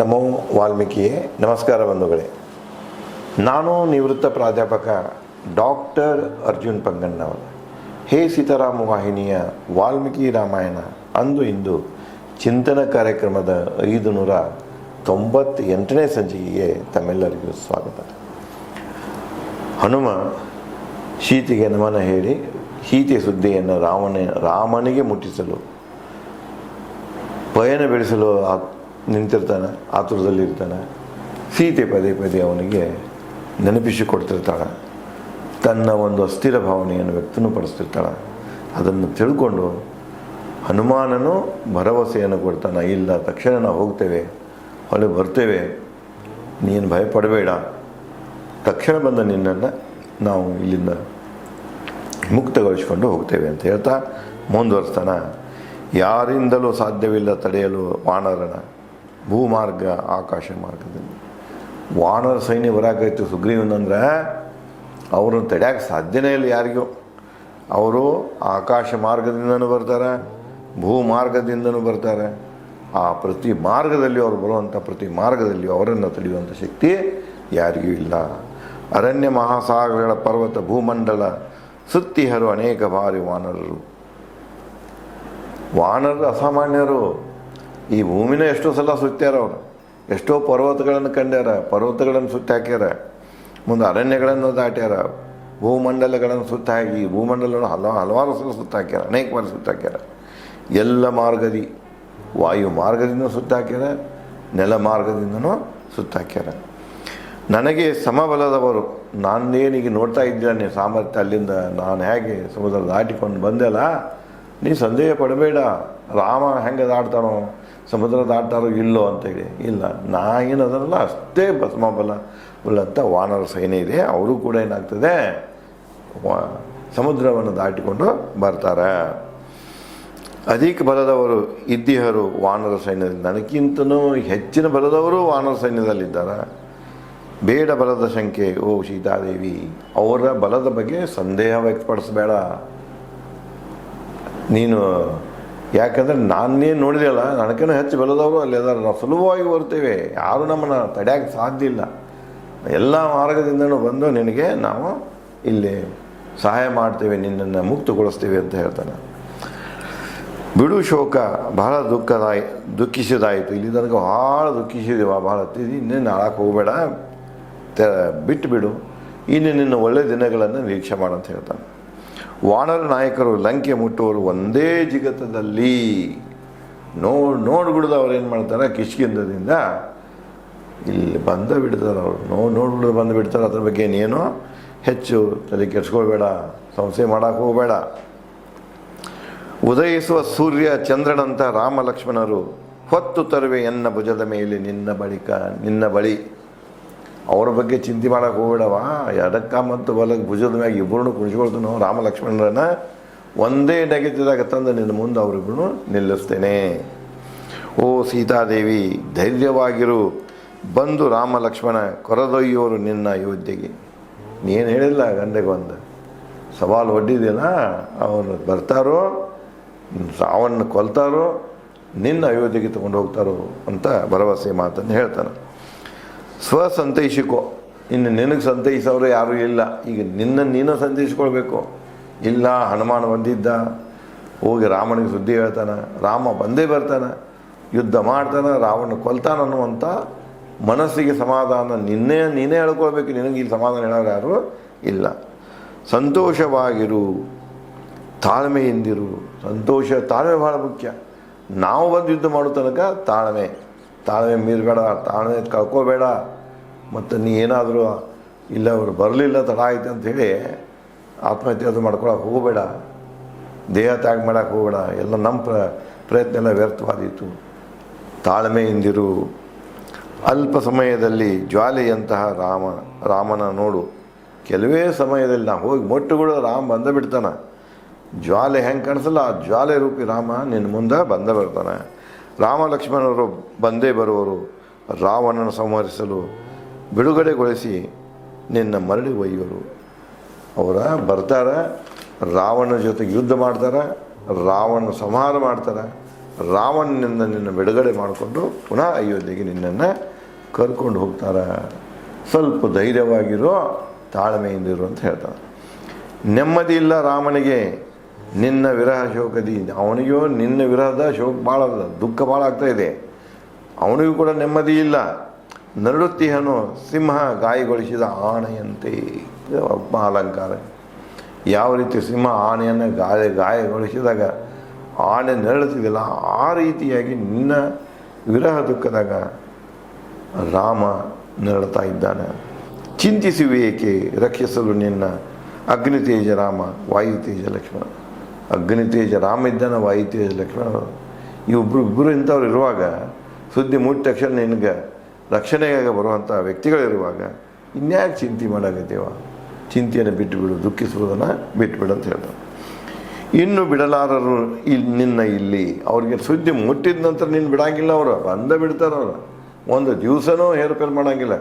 ನಮೋ ವಾಲ್ಮೀಕಿಯೇ. ನಮಸ್ಕಾರ ಬಂಧುಗಳೇ. ನಾನು ನಿವೃತ್ತ ಪ್ರಾಧ್ಯಾಪಕ ಡಾಕ್ಟರ್ ಅರ್ಜುನ್ ಪಂಗಣ್ಣವರ್. ಹೇ ಸೀತಾರಾಮ ವಾಹಿನಿಯ ವಾಲ್ಮೀಕಿ ರಾಮಾಯಣ ಅಂದು ಇಂದು ಚಿಂತನ ಕಾರ್ಯಕ್ರಮದ 598ನೇ ಸಂಚಿಕೆಗೆ ತಮ್ಮೆಲ್ಲರಿಗೂ ಸ್ವಾಗತ. ಹನುಮ ಸೀತೆಗೆ ನಮನ ಹೇಳಿ ಸೀತೆ ಸುದ್ದಿಯನ್ನು ರಾಮನಿಗೆ ಮುಟ್ಟಿಸಲು ಪಯಣ ಬೆಳೆಸಲು ನಿಂತಿರ್ತಾನೆ, ಆತುರದಲ್ಲಿರ್ತಾನೆ. ಸೀತೆ ಪದೇ ಪದೇ ಅವನಿಗೆ ನೆನಪಿಸಿಕೊಡ್ತಿರ್ತಾಳೆ, ತನ್ನ ಒಂದು ಅಸ್ಥಿರ ಭಾವನೆಯನ್ನು ವ್ಯಕ್ತಪಡಿಸ್ತಿರ್ತಾಳೆ. ಅದನ್ನು ತಿಳ್ಕೊಂಡು ಹನುಮಾನನು ಭರವಸೆಯನ್ನು ಕೊಡ್ತಾನೆ, ಇಲ್ಲ ತಕ್ಷಣ ನಾವು ಹೋಗ್ತೇವೆ, ಹೊಳೆ ಬರ್ತೇವೆ, ನೀನು ಭಯಪಡಬೇಡ, ತಕ್ಷಣ ಬಂದ ನಿನ್ನನ್ನು ನಾವು ಇಲ್ಲಿಂದ ಮುಕ್ತಗೊಳಿಸಿಕೊಂಡು ಹೋಗ್ತೇವೆ ಅಂತ ಹೇಳ್ತಾ ಮುಂದುವರಿಸ್ತಾನೆ. ಯಾರಿಂದಲೂ ಸಾಧ್ಯವಿಲ್ಲ ತಡೆಯಲು ವಾನರನ ಭೂಮಾರ್ಗ ಆಕಾಶ ಮಾರ್ಗದಲ್ಲಿ. ವಾನರ ಸೈನ್ಯ ಬರಾಕೈತು ಸುಗ್ರೀವನಂದ್ರೆ ಅವ್ರನ್ನ ತಡೆಯೋಕ್ಕೆ ಸಾಧ್ಯನೇ ಇಲ್ಲ ಯಾರಿಗೂ. ಅವರು ಆಕಾಶ ಮಾರ್ಗದಿಂದನೂ ಬರ್ತಾರೆ, ಭೂಮಾರ್ಗದಿಂದನೂ ಬರ್ತಾರೆ. ಆ ಪ್ರತಿ ಮಾರ್ಗದಲ್ಲಿ ಅವರು ಬರುವಂಥ ಪ್ರತಿ ಮಾರ್ಗದಲ್ಲಿ ಅವರನ್ನು ತಡೆಯುವಂಥ ಶಕ್ತಿ ಯಾರಿಗೂ ಇಲ್ಲ. ಅರಣ್ಯ ಮಹಾಸಾಗರಗಳ ಪರ್ವತ ಭೂಮಂಡಲ ಸುತ್ತಿಹರು ಅನೇಕ ಬಾರಿ ವಾನರರು. ವಾನರರು ಅಸಾಮಾನ್ಯರು. ಈ ಭೂಮಿನ ಎಷ್ಟೋ ಸಲ ಸುತ್ತಾರ ಅವರು, ಎಷ್ಟೋ ಪರ್ವತಗಳನ್ನು ಕಂಡ್ಯಾರ, ಪರ್ವತಗಳನ್ನು ಸುತ್ತ ಹಾಕ್ಯಾರ, ಮುಂದೆ ಅರಣ್ಯಗಳನ್ನು ದಾಟ್ಯಾರ, ಭೂಮಂಡಲಗಳನ್ನು ಸುತ್ತ ಹಾಕಿ ಭೂಮಂಡಲವನ್ನು ಹಲವಾರು ಸಲ ಸುತ್ತ ಹಾಕ್ಯಾರ, ಅನೇಕ ಬಾರಿ ಸುತ್ತ ಹಾಕ್ಯಾರ. ಎಲ್ಲ ಮಾರ್ಗದಿ, ವಾಯು ಮಾರ್ಗದಿಂದ ಸುತ್ತ ಹಾಕ್ಯಾರ, ನೆಲ ಮಾರ್ಗದಿಂದನೂ ಸುತ್ತ ಹಾಕ್ಯಾರ. ನನಗೆ ಸಮಬಲದವರು, ನಾನೇನೀಗ ನೋಡ್ತಾ ಇದ್ದೇನೆ ಸಾಮರ್ಥ್ಯ, ಅಲ್ಲಿಂದ ನಾನು ಹೇಗೆ ಸಮುದ್ರ ದಾಟಿಕೊಂಡು ಬಂದೆಲ್ಲ, ನೀ ಸಂದೇಹ ಪಡಬೇಡ, ರಾಮ ಹೆಂಗೆ ದಾಟ್ತಾನೋ ಸಮುದ್ರ ದಾಟ್ತಾರೋ ಇಲ್ಲೋ ಅಂತೇಳಿ. ಇಲ್ಲ, ನಾ ಏನದಲ್ಲ ಅಷ್ಟೇ ಸಮಬಲ ಉಳ್ಳಂಥ ವಾನರ ಸೈನ್ಯ ಇದೆ. ಅವರು ಕೂಡ ಏನಾಗ್ತದೆ, ಸಮುದ್ರವನ್ನು ದಾಟಿಕೊಂಡು ಬರ್ತಾರೆ. ಅಧಿಕ ಬಲದವರು ಇದ್ದಿಹರು ವಾನರ ಸೈನ್ಯದಲ್ಲಿ, ನನಗಿಂತನೂ ಹೆಚ್ಚಿನ ಬಲದವರು ವಾನರ ಸೈನ್ಯದಲ್ಲಿದ್ದಾರೆ. ಬೇಡ ಬಲದ ಶಂಕೆ ಓ ಸೀತಾದೇವಿ, ಅವರ ಬಲದ ಬಗ್ಗೆ ಸಂದೇಹ ವ್ಯಕ್ತಪಡಿಸಬೇಡ ನೀನು. ಯಾಕಂದರೆ ನಾನೇನು ನೋಡಿದೆಯಲ್ಲ, ನನಗೇನು ಹೆಚ್ಚು ಬಲದವರು ಅಲ್ಲಿ ಅದಾರ, ನಾವು ಸುಲಭವಾಗಿ ಬರ್ತೇವೆ, ಯಾರೂ ನಮ್ಮನ್ನು ತಡೆಯೋಕ್ಕೆ ಸಾಧ್ಯ ಇಲ್ಲ. ಎಲ್ಲ ಮಾರ್ಗದಿಂದನೂ ಬಂದು ನಿನಗೆ ನಾವು ಇಲ್ಲಿ ಸಹಾಯ ಮಾಡ್ತೇವೆ, ನಿನ್ನನ್ನು ಮುಕ್ತಗೊಳಿಸ್ತೇವೆ ಅಂತ ಹೇಳ್ತಾನೆ. ಬಿಡು ಶೋಕ, ಬಹಳ ದುಃಖಿಸಿದಾಯಿತು. ಇಲ್ಲಿ ತನಕ ಭಾಳ ದುಃಖಿಸಿದೀವ, ಭಾಳ ಹತ್ತಿದ್ವಿ, ಇನ್ನೇನು ಹಾಳಕ್ಕೆ ಹೋಗಬೇಡ, ಬಿಟ್ಟು ಬಿಡು, ಇನ್ನು ನಿನ್ನ ಒಳ್ಳೆಯ ದಿನಗಳನ್ನು ನಿರೀಕ್ಷೆ ಮಾಡಂತ ಹೇಳ್ತಾನೆ. ವಾನರ ನಾಯಕರು ಲಂಕೆ ಮುಟ್ಟುವರು ಒಂದೇ ಜಿಗತದಲ್ಲಿ. ನೋಡ್ಬಿಡ್ದು ಅವ್ರು ಏನು ಮಾಡ್ತಾರೆ, ಕಿಷ್ಕಿಂದದಿಂದ ಇಲ್ಲಿ ಬಂದು ಬಿಡ್ತಾರೆ. ಅವರು ನೋಡ್ಬಿಡ್ದು ಬಂದು ಬಿಡ್ತಾರೆ. ಅದ್ರ ಬಗ್ಗೆ ಏನೇನೋ ಹೆಚ್ಚು ತಲೆ ಕೆಡ್ಸ್ಕೊಳ್ಬೇಡ, ಸಂಶಯ ಮಾಡೋಕ್ಕೆ ಹೋಗಬೇಡ. ಉದಯಿಸುವ ಸೂರ್ಯ ಚಂದ್ರನಂತ ರಾಮ ಲಕ್ಷ್ಮಣರು ಹೊತ್ತು ತರುವೆ ಎನ್ನ ಭುಜದ ಮೇಲೆ ನಿನ್ನ ಬಳಿ. ಅವ್ರ ಬಗ್ಗೆ ಚಿಂತೆ ಮಾಡೋಕೆ ಹೋಗ್ಬೇಡವ, ಎಡಕ್ಕ ಮತ್ತು ಬಲಕ್ಕೆ ಭುಜದ ಮ್ಯಾಗ ಇಬ್ಬರನ್ನು ಕುಣಿಸ್ಕೊಳ್ತು ನಾವು ರಾಮ ಲಕ್ಷ್ಮಣರನ್ನ ಒಂದೇ ನೆಗೆತಿದಾಗ ತಂದು ನಿನ್ನ ಮುಂದೆ ಅವರಿಬ್ಬರು ನಿಲ್ಲಿಸ್ತೇನೆ. ಓ ಸೀತಾದೇವಿ, ಧೈರ್ಯವಾಗಿರು, ಬಂದು ರಾಮ ಲಕ್ಷ್ಮಣ ಕೊರದೊಯ್ಯೋರು ನಿನ್ನ ಅಯೋಧ್ಯೆಗೆ. ನೀನು ಹೇಳಿಲ್ಲ ಗಂಡೆಗೆ ಒಂದು ಸವಾಲು ಒಡ್ಡಿದ್ದೀನ, ಅವರು ಬರ್ತಾರೋ, ಸಾವನ್ನು ಕೊಲ್ತಾರೋ, ನಿನ್ನ ಅಯೋಧ್ಯೆಗೆ ತಗೊಂಡು ಹೋಗ್ತಾರೋ ಅಂತ ಭರವಸೆ ಮಾತನ್ನು ಹೇಳ್ತಾನೆ. ಸ್ವಸಂತೈಸಿಕೋ, ಇನ್ನು ನಿನಗೆ ಸಂತೈಸೋರು ಯಾರೂ ಇಲ್ಲ, ಈಗ ನೀನು ಸಂತೈಸ್ಕೊಳ್ಬೇಕು. ಇಲ್ಲ, ಹನುಮಾನ ಬಂದಿದ್ದ, ಹೋಗಿ ರಾಮನಿಗೆ ಸುದ್ದಿ ಹೇಳ್ತಾನೆ, ರಾಮ ಬಂದೇ ಬರ್ತಾನೆ, ಯುದ್ಧ ಮಾಡ್ತಾನೆ, ರಾವಣ ಕೊಲ್ತಾನೆ ಅನ್ನುವಂಥ ಮನಸ್ಸಿಗೆ ಸಮಾಧಾನ ನೀನೇ ಹೇಳ್ಕೊಳ್ಬೇಕು. ನಿನಗೆ ಇಲ್ಲಿ ಸಮಾಧಾನ ಹೇಳೋರು ಯಾರು ಇಲ್ಲ. ಸಂತೋಷವಾಗಿರು, ತಾಳ್ಮೆಯಿಂದಿರು. ತಾಳ್ಮೆ ಭಾಳ ಮುಖ್ಯ. ನಾವು ಬಂದು ಯುದ್ಧ ಮಾಡೋ ತನಕ ತಾಳ್ಮೆ ಮೀರಬೇಡ, ತಾಳ್ಮೆ ಕಳ್ಕೋಬೇಡ. ಮತ್ತು ನೀ ಏನಾದರೂ ಇಲ್ಲ ಅವರು ಬರಲಿಲ್ಲ, ತಡ ಆಯ್ತು ಅಂಥೇಳಿ ಆತ್ಮಹತ್ಯೆ ಅದು ಮಾಡ್ಕೊಳಕ್ಕೆ ಹೋಗಬೇಡ, ದೇಹ ತ್ಯಾಗ ಮಾಡೋಕ್ಕೆ ಹೋಗಬೇಡ. ಎಲ್ಲ ನಮ್ಮ ಪ್ರಯತ್ನ ಎಲ್ಲ ವ್ಯರ್ಥವಾದೀತು. ತಾಳ್ಮೆಯಿಂದಿರು. ಅಲ್ಪ ಸಮಯದಲ್ಲಿ ಜ್ವಾಲೆಯಂತಹ ರಾಮನ ನೋಡು. ಕೆಲವೇ ಸಮಯದಲ್ಲಿ ನಾವು ಹೋಗಿ ಮೊಟ್ಟುಗಳು ರಾಮ ಬಂದ ಬಿಡ್ತಾನೆ. ಜ್ವಾಲೆ ಹೆಂಗೆ ಕಾಣಿಸಲ್ಲ, ಆ ಜ್ವಾಲೆ ರೂಪಿ ರಾಮ ನಿನ್ನ ಮುಂದೆ ಬಂದ ಬರ್ತಾನೆ. ರಾಮ ಲಕ್ಷ್ಮಣರು ಬಂದೇ ಬರುವರು, ರಾವಣನ ಸಂಹರಿಸಲು ಬಿಡುಗಡೆಗೊಳಿಸಿ ನಿನ್ನ ಮರಳಿ ಒಯ್ಯುವರು. ಅವರ ಬರ್ತಾರೆ, ರಾವಣನ ಜೊತೆಗೆ ಯುದ್ಧ ಮಾಡ್ತಾರೆ, ರಾವಣ ಸಂಹಾರ ಮಾಡ್ತಾರೆ, ರಾವಣನಿಂದ ನಿನ್ನ ಬಿಡುಗಡೆ ಮಾಡಿಕೊಂಡು ಪುನಃ ಅಯೋಧ್ಯೆಗೆ ನಿನ್ನನ್ನು ಕರ್ಕೊಂಡು ಹೋಗ್ತಾರೆ. ಸ್ವಲ್ಪ ಧೈರ್ಯವಾಗಿರೋ, ತಾಳ್ಮೆಯಿಂದಿರು ಅಂತ ಹೇಳ್ತಾನೆ. ನೆಮ್ಮದಿ ಇಲ್ಲ ರಾಮನಿಗೆ ನಿನ್ನ ವಿರಹ ಶೋಕದಿ. ಅವನಿಗೂ ನಿನ್ನ ವಿರಹದ ಶೋಕ ಭಾಳ ದುಃಖ ಭಾಳ ಆಗ್ತಾಯಿದೆ. ಅವನಿಗೂ ಕೂಡ ನೆಮ್ಮದಿ ಇಲ್ಲ. ನರಳುತ್ತಿಹನು ಸಿಂಹ ಗಾಯಗೊಳಿಸಿದ ಆನೆಯಂತೆ. ಒಬ್ಬ ಅಲಂಕಾರ. ಯಾವ ರೀತಿ ಸಿಂಹ ಆನೆಯನ್ನು ಗಾಯಗೊಳಿಸಿದಾಗ ಆನೆ ನರಳುತ್ತಿದ್ದಿಲ್ಲ, ಆ ರೀತಿಯಾಗಿ ನಿನ್ನ ವಿರಹ ದುಃಖದಾಗ ರಾಮ ನರಳುತ್ತಾ ಇದ್ದಾನೆ. ಚಿಂತಿಸುವೇಕೆ ರಕ್ಷಿಸಲು ನಿನ್ನ ಅಗ್ನಿತೇಜ ರಾಮ ವಾಯುತೇಜ ಲಕ್ಷ್ಮಣ. ಅಗ್ನಿತೇಜ ರಾಮ ಇದ್ದಾನೆ, ವಾಯುತೇಜ ಲಕ್ಷ್ಮಣ. ಇಬ್ಬರು ಇಂಥವ್ರು ಇರುವಾಗ, ಸುದ್ದಿ ಮುಟ್ಟ ತಕ್ಷಣ ನಿನಗೆ ರಕ್ಷಣೆಗಾಗಿ ಬರುವಂಥ ವ್ಯಕ್ತಿಗಳಿರುವಾಗ ಇನ್ಯಾಕೆ ಚಿಂತೆ ಮಾಡಾಗತ್ತೇವ? ಚಿಂತೆಯನ್ನು ಬಿಟ್ಟುಬಿಡು, ದುಃಖಿಸುವುದನ್ನು ಬಿಟ್ಟುಬಿಡು ಅಂತ ಹೇಳ್ತಾರೆ. ಇನ್ನು ಬಿಡಲಾರರು ನಿನ್ನ ಇಲ್ಲಿ. ಅವ್ರಿಗೆ ಸುದ್ದಿ ಮುಟ್ಟಿದ ನಂತರ ನಿನ್ನ ಬಿಡಂಗಿಲ್ಲ. ಅವರು ಬಂದ ಬಿಡ್ತಾರೆ. ಅವರು ಒಂದು ದಿವಸನೂ ಹೇರ್ಫೇರ್ ಮಾಡೋಂಗಿಲ್ಲ.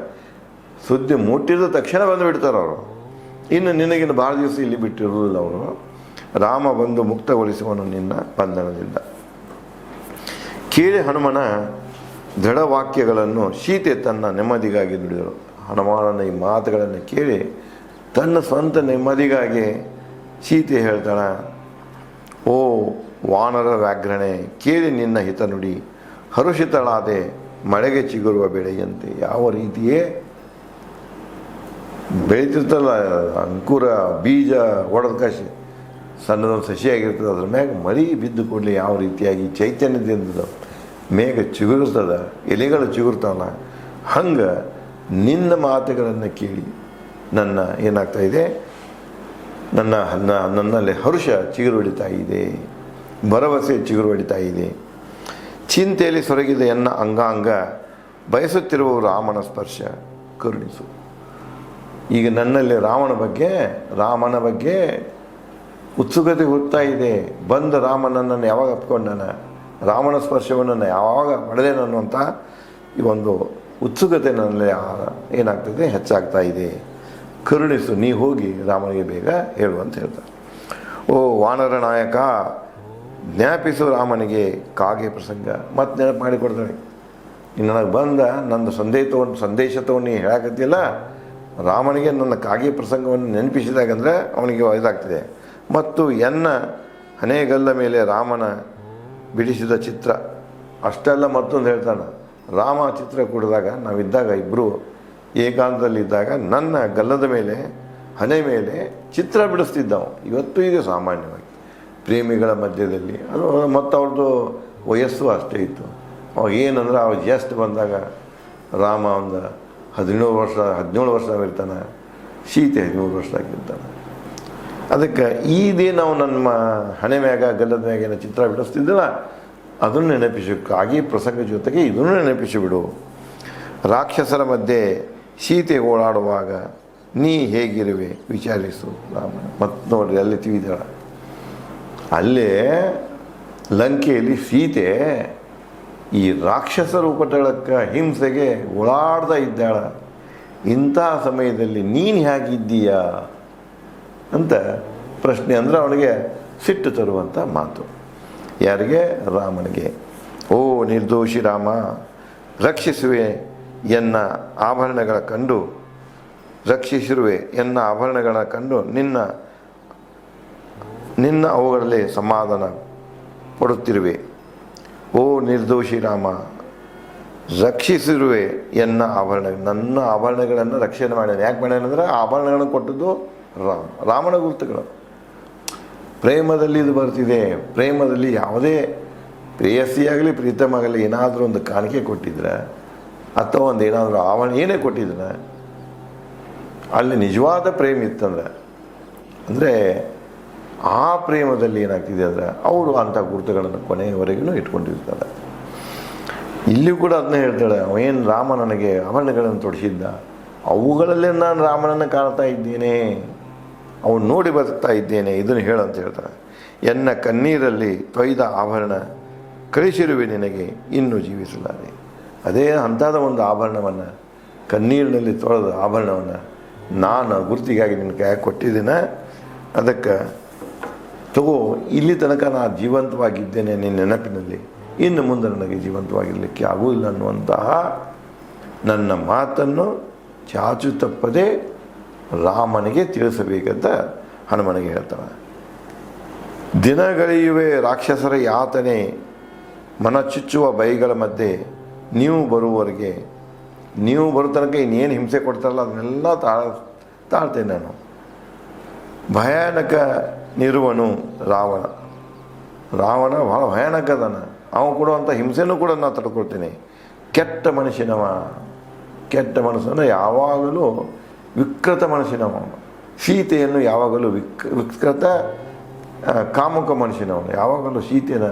ಸುದ್ದಿ ಮುಟ್ಟಿದ ತಕ್ಷಣ ಬಂದು ಬಿಡ್ತಾರೆ ಅವರು. ಇನ್ನು ನಿನಗಿನ್ನು ಭಾಳ ದಿವಸ ಇಲ್ಲಿ ಬಿಟ್ಟಿರೋದಿಲ್ಲ ಅವರು. ರಾಮ ಬಂದು ಮುಕ್ತಗೊಳಿಸುವನು ನಿನ್ನ ಬಂಧನದಿಂದ. ಕೇಳಿ ಹನುಮನ ದೃಢವಾಕ್ಯಗಳನ್ನು ಸೀತೆ ತನ್ನ ನೆಮ್ಮದಿಗಾಗಿ ನುಡಿದರು. ಹನುಮಾನನ ಈ ಮಾತುಗಳನ್ನು ಕೇಳಿ ತನ್ನ ಸ್ವಂತ ನೆಮ್ಮದಿಗಾಗಿ ಸೀತೆ ಹೇಳ್ತಾಳೆ, ಓ ವಾನರ ವ್ಯಾಘ್ರಣೆ, ಕೇಳಿ ನಿನ್ನ ಹಿತ ನುಡಿ. ಹರುಷಿತಳಾದೆ ಮಳೆಗೆ ಚಿಗುರುವ ಬೆಳೆಯಂತೆ. ಯಾವ ರೀತಿಯೇ ಬೆಳೀತಿರ್ತಲ್ಲ, ಅಂಕುರ ಬೀಜ ಒಡೆದ ಕಾಶಿ ಸಣ್ಣದೊಂದು ಸಸಿಯಾಗಿರ್ತದೆ, ಅದ್ರ ಮ್ಯಾಗ ಮಳೆ ಬಿದ್ದು ಕೂಡಲೇ ಯಾವ ರೀತಿಯಾಗಿ ಚೈತನ್ಯದಿಂದ ಮೇಘ ಚಿಗುರ್ತದ, ಎಲೆಗಳು ಚಿಗುರ್ತಾವಲ್ಲ, ಹಂಗೆ ನಿನ್ನ ಮಾತುಗಳನ್ನು ಕೇಳಿ ನನ್ನ ಏನಾಗ್ತಾಯಿದೆ, ನನ್ನಲ್ಲಿ ಹರುಷ ಚಿಗುರು ಹೊಡಿತಾ ಇದೆ, ಭರವಸೆ ಚಿಗುರು ಹೊಡಿತಾ ಇದೆ. ಚಿಂತೆಯಲ್ಲಿ ಸೊರಗಿದ ಎನ್ನ ಅಂಗಾಂಗ ಬಯಸುತ್ತಿರುವ ರಾಮನ ಸ್ಪರ್ಶ ಕರುಣಿಸು. ಈಗ ನನ್ನಲ್ಲಿ ರಾಮನ ಬಗ್ಗೆ ಉತ್ಸುಕತೆ ಹುಡ್ತಾ ಇದೆ. ಬಂದ ರಾಮನನ್ನು ಯಾವಾಗ ಅಪ್ಕೊಂಡನ, ರಾಮನ ಸ್ಪರ್ಶವನ್ನು ಯಾವಾಗ ಪಡೆದೇನು ಅನ್ನುವಂಥ ಈ ಒಂದು ಉತ್ಸುಕತೆ ನನ್ನಲ್ಲಿ ಏನಾಗ್ತದೆ, ಹೆಚ್ಚಾಗ್ತಾ ಇದೆ. ಕರುಣಿಸು, ನೀ ಹೋಗಿ ರಾಮನಿಗೆ ಬೇಗ ಹೇಳು ಅಂತ ಹೇಳ್ತಾರೆ. ಓ ವಾನರ ನಾಯಕ, ಜ್ಞಾಪಿಸು ರಾಮನಿಗೆ ಕಾಗೆ ಪ್ರಸಂಗ. ಮತ್ತೆ ನೆನಪು ಮಾಡಿಕೊಡ್ತಾಳೆ. ಇನ್ನು ನನಗೆ ಬಂದ ನಂದು ಸಂದೇಶ ತಗೊಂಡು ನೀ ಹೇಳಕತ್ತಿಲ್ಲ, ರಾಮನಿಗೆ ನನ್ನ ಕಾಗೆ ಪ್ರಸಂಗವನ್ನು ನೆನಪಿಸಿದಾಗಂದ್ರೆ ಅವನಿಗೆ ಇದಾಗ್ತದೆ. ಮತ್ತು ಎನ್ನ ಹಣೆಗಲ್ಲ ಮೇಲೆ ರಾಮನ ಬಿಡಿಸಿದ ಚಿತ್ರ. ಅಷ್ಟೆಲ್ಲ ಮತ್ತೊಂದು ಹೇಳ್ತಾನೆ, ರಾಮ ಚಿತ್ರ ಕೊಡಿದಾಗ ನಾವಿದ್ದಾಗ ಇಬ್ಬರು ಏಕಾಂತದಲ್ಲಿದ್ದಾಗ ನನ್ನ ಗಲ್ಲದ ಮೇಲೆ ಹಣೆ ಮೇಲೆ ಚಿತ್ರ ಬಿಡಿಸ್ತಿದ್ದವು. ಇವತ್ತು ಇದೆ ಸಾಮಾನ್ಯವಾಗಿ ಪ್ರೇಮಿಗಳ ಮಧ್ಯದಲ್ಲಿ. ಅದು ಮತ್ತು ಅವ್ರದ್ದು ವಯಸ್ಸು ಅಷ್ಟೇ ಇತ್ತು. ಅವಾಗ ಏನಂದ್ರೆ ಅವ ಜಸ್ಟ್ ಬಂದಾಗ ರಾಮ ಒಂದು 17 ವರ್ಷ ಇರ್ತಾನೆ, ಸೀತೆ 13 ವರ್ಷದಾಗಿರ್ತಾನೆ. ಅದಕ್ಕೆ ಇದೇ ನಾವು ನಮ್ಮ ಹಣೆ ಮ್ಯಾಗ ಗಲ್ಲದ ಮ್ಯಾಗ ಏನೋ ಚಿತ್ರ ಬಿಡಿಸ್ತಿದ್ದಿಲ್ಲ, ಅದನ್ನು ನೆನಪಿಸಿ, ಕಾಗಿ ಪ್ರಸಂಗ ಜೊತೆಗೆ ಇದನ್ನು ನೆನಪಿಸಿಬಿಡು. ರಾಕ್ಷಸರ ಮಧ್ಯೆ ಸೀತೆ ಓಡಾಡುವಾಗ ನೀ ಹೇಗಿರುವೆ ವಿಚಾರಿಸು ರಾಮ. ಮತ್ತು ನೋಡ್ರಿ ಅಲ್ಲಿ ತಿಳಿದಾಳ, ಅಲ್ಲೇ ಲಂಕೆಯಲ್ಲಿ ಸೀತೆ ಈ ರಾಕ್ಷಸರ ಉಪಟಳಕ್ಕೆ ಹಿಂಸೆಗೆ ಓಡಾಡ್ತಾ ಇದ್ದಾಳ. ಇಂಥ ಸಮಯದಲ್ಲಿ ನೀನು ಹೇಗಿದ್ದೀಯಾ ಅಂತ ಪ್ರಶ್ನೆ. ಅಂದರೆ ಅವನಿಗೆ ಸಿಟ್ಟು ತರುವಂಥ ಮಾತು. ಯಾರಿಗೆ? ರಾಮನಿಗೆ. ಓ ನಿರ್ದೋಷಿ ರಾಮ, ರಕ್ಷಿಸುವೆ ಎನ್ನ ಆಭರಣಗಳ ಕಂಡು ನಿನ್ನ ಅವುಗಳಲ್ಲಿ ಸಮಾಧಾನ ಪಡುತ್ತಿರುವೆ. ಓ ನಿರ್ದೋಷಿ ರಾಮ, ರಕ್ಷಿಸಿರುವೆ ಎನ್ನ ನನ್ನ ಆಭರಣಗಳನ್ನು ರಕ್ಷಣೆ ಮಾಡ್ಯಾನ. ಯಾಕೆ ಮಾಡ್ಯಾನಂದ್ರೆ ಆಭರಣಗಳನ್ನು ಕೊಟ್ಟದ್ದು ರಾಮನ ಗುರುತುಗಳು. ಪ್ರೇಮದಲ್ಲಿ ಇದು ಬರ್ತಿದೆ. ಪ್ರೇಮದಲ್ಲಿ ಯಾವುದೇ ಪ್ರೇಯಸಿಯಾಗಲಿ ಪ್ರೀತಮಾಗಲಿ ಏನಾದರೂ ಒಂದು ಕಾಣಿಕೆ ಕೊಟ್ಟಿದ್ರೆ ಅಥವಾ ಒಂದು ಏನಾದರೂ ಆವರಣ ಏನೇ ಕೊಟ್ಟಿದ್ರೆ ಅಲ್ಲಿ ನಿಜವಾದ ಪ್ರೇಮ ಇತ್ತಂದ್ರೆ, ಅಂದರೆ ಆ ಪ್ರೇಮದಲ್ಲಿ ಏನಾಗ್ತಿದೆ ಅಂದರೆ ಅವರು ಅಂಥ ಗುರುತುಗಳನ್ನು ಕೊನೆಯವರೆಗೂ ಇಟ್ಕೊಂಡಿರ್ತಾರೆ. ಇಲ್ಲಿಯೂ ಕೂಡ ಅದನ್ನ ಹೇಳ್ತಾಳೆ, ಅವೇನು ರಾಮ ನನಗೆ ಆಭರಣಗಳನ್ನು ತೊಡಿಸಿದ್ದ, ಅವುಗಳಲ್ಲೇ ನಾನು ರಾಮನನ್ನು ಕಾಣ್ತಾ ಇದ್ದೇನೆ, ಅವನು ನೋಡಿ ಬದುಕ್ತಾ ಇದ್ದೇನೆ, ಇದನ್ನು ಹೇಳಂತ ಹೇಳ್ತಾಳೆ. ಎನ್ನ ಕಣ್ಣೀರಲ್ಲಿ ತೊಯ್ದ ಆಭರಣ ಕಳಿಸಿರುವೆ ನಿನಗೆ ಇನ್ನೂ ಜೀವಿಸಲಾರೆ. ಅದೇ ಅಂಥದ ಒಂದು ಆಭರಣವನ್ನು, ಕಣ್ಣೀರಿನಲ್ಲಿ ತೊಳೆದ ಆಭರಣವನ್ನು ನಾನು ಗುರುತಿಗಾಗಿ ನಿನ್ನ ಕೈಯಾಗಿ ಕೊಟ್ಟಿದ್ದೇನೆ. ಅದಕ್ಕೆ ತಗೋ, ಇಲ್ಲಿ ತನಕ ನಾನು ಜೀವಂತವಾಗಿದ್ದೇನೆ ನಿನ್ನ ನೆನಪಿನಲ್ಲಿ, ಇನ್ನು ಮುಂದೆ ನನಗೆ ಜೀವಂತವಾಗಿರಲಿಕ್ಕೆ ಆಗುವುದಿಲ್ಲ ಅನ್ನುವಂತಹ ನನ್ನ ಮಾತನ್ನು ಚಾಚು ತಪ್ಪದೆ ರಾಮನಿಗೆ ತಿಳಿಸಬೇಕಂತ ಹನುಮನಿಗೆ ಹೇಳ್ತಾನೆ. ದಿನಗಳೆಯುವೆ ರಾಕ್ಷಸರ ಯಾತನೆ, ಮನಚುಚ್ಚುವ ಬೈಗಳ ಮಧ್ಯೆ ನೀವು ಬರುವವರೆಗೆ, ನೀವು ಬರೋ ತನಕ ಇನ್ನೇನು ಹಿಂಸೆ ಕೊಡ್ತಾರಲ್ಲ ಅದನ್ನೆಲ್ಲ ತಾಳ್ತೇನೆ ನಾನು. ಭಯಾನಕ ನಿರುವನು ರಾವಣ. ರಾವಣ ಭಾಳ ಭಯಾನಕ ಅದಾನ. ಅವನು ಕೊಡುವಂಥ ಹಿಂಸೆನೂ ಕೂಡ ನಾನು ತಡ್ಕೊಳ್ತೀನಿ. ಕೆಟ್ಟ ಮನುಷ್ಯನವ, ಕೆಟ್ಟ ಮನಸ್ಸನ್ನು ಯಾವಾಗಲೂ ವಿಕೃತ ಮನುಷ್ಯನವನು. ಸೀತೆಯನ್ನು ಯಾವಾಗಲೂ ವಿಕೃತ ಕಾಮುಕ ಮನುಷ್ಯನವನು. ಯಾವಾಗಲೂ ಸೀತೆಯ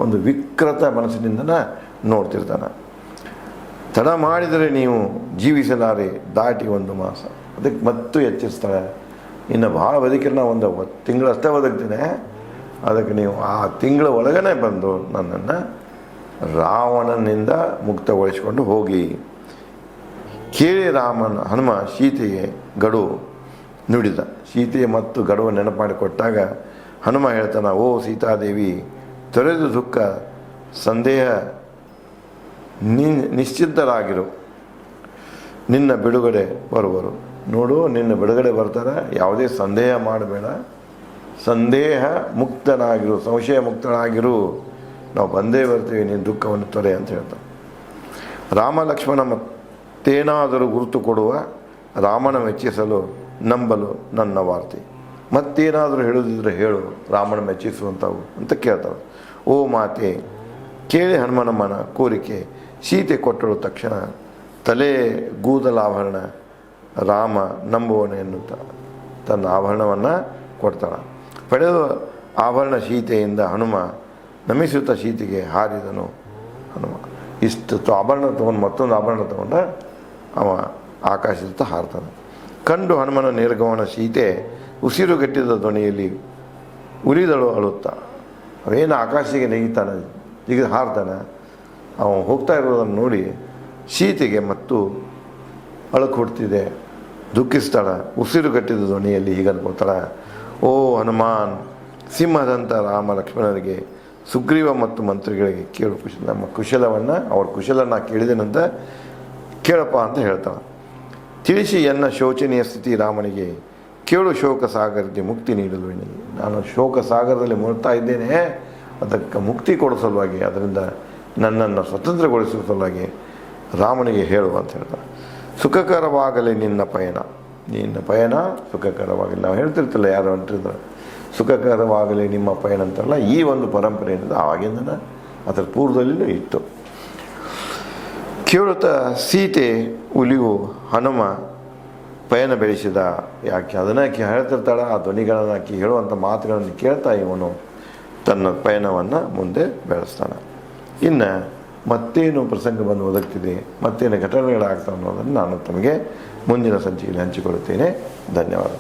ಒಂದು ವಿಕೃತ ಮನಸ್ಸಿನಿಂದ ನೋಡ್ತಿರ್ತಾನೆ. ತಡ ಮಾಡಿದರೆ ನೀವು ಜೀವಿಸಲಾರೆ ದಾಟಿ 1 ಮಾಸ. ಅದಕ್ಕೆ ಮತ್ತು ಎಚ್ಚರಿಸ್ತಾಳೆ, ಇನ್ನು ಭಾಳ ಬದುಕಿಲ್ಲ, ಒಂದು ತಿಂಗಳಷ್ಟೇ ಬದುಕ್ತೀನಿ, ಅದಕ್ಕೆ ನೀವು ಆ ತಿಂಗಳ ಒಳಗನೆ ಬಂದು ನನ್ನನ್ನು ರಾವಣನಿಂದ ಮುಕ್ತಗೊಳಿಸಿಕೊಂಡು ಹೋಗಿ. ಕೇಳಿ ಹನುಮ ಸೀತೆಗೆ ಗಡು ನುಡಿದ. ಸೀತೆಯ ಮತ್ತು ಗಡುವ ನೆನಪು ಮಾಡಿಕೊಟ್ಟಾಗ ಹನುಮ ಹೇಳ್ತಾನೆ, ಓ ಸೀತಾದೇವಿ, ತೊರೆದು ದುಃಖ ಸಂದೇಹ ನಿಶ್ಚಿಂತರಾಗಿರು, ನಿನ್ನ ಬಿಡುಗಡೆ ಬರುವರು. ನೋಡು, ನಿನ್ನ ಬಿಡುಗಡೆ ಬರ್ತಾರೆ, ಯಾವುದೇ ಸಂದೇಹ ಮಾಡಬೇಡ, ಸಂದೇಹ ಮುಕ್ತನಾಗಿರು, ಸಂಶಯ ಮುಕ್ತನಾಗಿರು, ನಾವು ಬಂದೇ ಬರ್ತೀವಿ, ನಿನ್ನ ದುಃಖವನ್ನು ತೊರೆ ಅಂತ ಹೇಳ್ತಾನೆ. ರಾಮ ಲಕ್ಷ್ಮಣ ಮತ್ತೇನಾದರೂ ಗುರುತು ಕೊಡುವ, ರಾಮನ ಮೆಚ್ಚಿಸಲು ನಂಬಲು ನನ್ನ ವಾರ್ತೆ. ಮತ್ತೇನಾದರೂ ಹೇಳುವುದಿದ್ರೆ ಹೇಳು, ರಾಮನ ಮೆಚ್ಚಿಸುವಂಥವು ಅಂತ ಕೇಳ್ತಾವೆ. ಓ ಮಾತೆ, ಕೇಳಿ ಹನುಮನಮ್ಮನ ಕೋರಿಕೆ. ಸೀತೆ ಕೊಟ್ಟಳು ತಕ್ಷಣ ತಲೆ ಗೂದಲಾಭರಣ ರಾಮ ನಂಬುವನು ಎನ್ನುತ್ತಾ ತನ್ನ ಆಭರಣವನ್ನು ಕೊಡ್ತಾಳೆ. ಪಡೆದ ಆಭರಣ ಸೀತೆಯಿಂದ ಹನುಮ ನಮಿಸುತ್ತಾ ಸೀತೆಗೆ ಹಾರಿದನು. ಹನುಮ ಇಷ್ಟು ಆಭರಣ ತೊಗೊಂಡು ಮತ್ತೊಂದು ಆಭರಣ ತೊಗೊಂಡ ಅವ ಆಕಾಶದ ಹಾರ್ತಾನೆ. ಕಂಡು ಹನುಮನ ನಿರ್ಗಮನ ಸೀತೆ ಉಸಿರುಗಟ್ಟಿದ ಧ್ವನಿಯಲ್ಲಿ ಉರಿದಳು ಅಳುತ್ತಾ. ಅವೇನು ಆಕಾಶಿಗೆ ನೆಗಿತಾನೆ, ಈಗ ಹಾರ್ತಾನೆ, ಅವನು ಹೋಗ್ತಾ ಇರೋದನ್ನು ನೋಡಿ ಸೀತೆಗೆ ಮತ್ತು ಅಳಕು ಹುಡ್ತಿದೆ, ದುಃಖಿಸ್ತಾಳ. ಉಸಿರುಗಟ್ಟಿದ ಧ್ವನಿಯಲ್ಲಿ ಹೀಗೆ ಅನ್ಕೊಳ್ತಾಳೆ, ಓ ಹನುಮಾನ್, ಸಿಂಹದಂಥ ರಾಮ ಲಕ್ಷ್ಮಣರಿಗೆ, ಸುಗ್ರೀವ ಮತ್ತು ಮಂತ್ರಿಗಳಿಗೆ ಕೇಳು ನಮ್ಮ ಕುಶಲವನ್ನು, ಅವ್ರ ಕುಶಲನ ಕೇಳಿದೆನಂತ ಕೇಳಪ್ಪ ಅಂತ ಹೇಳ್ತಾಳೆ. ತಿಳಿಸಿ ಎನ್ನ ಶೋಚನೀಯ ಸ್ಥಿತಿ ರಾಮನಿಗೆ, ಕೇಳು ಶೋಕ ಸಾಗರಕ್ಕೆ ಮುಕ್ತಿ ನೀಡಲು ಎನಿಗೆ. ನಾನು ಶೋಕ ಸಾಗರದಲ್ಲಿ ಮುಳುಗ್ತಾ ಇದ್ದೇನೆ, ಅದಕ್ಕೆ ಮುಕ್ತಿ ಕೊಡೋ ಸಲುವಾಗಿ, ಅದರಿಂದ ನನ್ನನ್ನು ಸ್ವತಂತ್ರಗೊಳಿಸುವ ಸಲುವಾಗಿ ರಾಮನಿಗೆ ಹೇಳು ಅಂತ ಹೇಳ್ತಾರೆ. ಸುಖಕರವಾಗಲಿ ನಿನ್ನ ಪಯಣ, ನಿನ್ನ ಪಯಣ ಸುಖಕರವಾಗಲಿ. ನಾವು ಹೇಳ್ತಿರ್ತಿಲ್ಲ ಯಾರು ಹೊಂಟಿದ್ರೆ, ಸುಖಕರವಾಗಲಿ ನಿಮ್ಮ ಪಯಣ ಅಂತಲ್ಲ. ಈ ಒಂದು ಪರಂಪರೆ ಏನಿದೆ ಆವಾಗಿಂದ ಅದರ ಪೂರ್ವದಲ್ಲಿಯೂ ಇತ್ತು. ಕೇಳುತ್ತಾ ಸೀತೆ ಉಲಿವು ಹನುಮ ಪಯಣ ಬೆಳೆಸಿದ. ಯಾಕೆ ಅದನ್ನು ಹೇಳ್ತಿರ್ತಾಳೆ, ಆ ಧ್ವನಿಗಳನ್ನು ಹೇಳುವಂಥ ಮಾತುಗಳನ್ನು ಕೇಳ್ತಾ ಇವನು ತನ್ನ ಪಯಣವನ್ನು ಮುಂದೆ ಬೆಳೆಸ್ತಾನೆ. ಇನ್ನು ಮತ್ತೇನು ಪ್ರಸಂಗ ಬಂದು ಒದಗ್ತಿದೆ, ಮತ್ತೇನು ಘಟನೆಗಳಾಗ್ತವೆ ಅನ್ನೋದನ್ನು ನಾನು ತಮಗೆ ಮುಂದಿನ ಸಂಚಿಕೆಯಲ್ಲಿ ಹಂಚಿಕೊಳ್ಳುತ್ತೇನೆ. ಧನ್ಯವಾದ.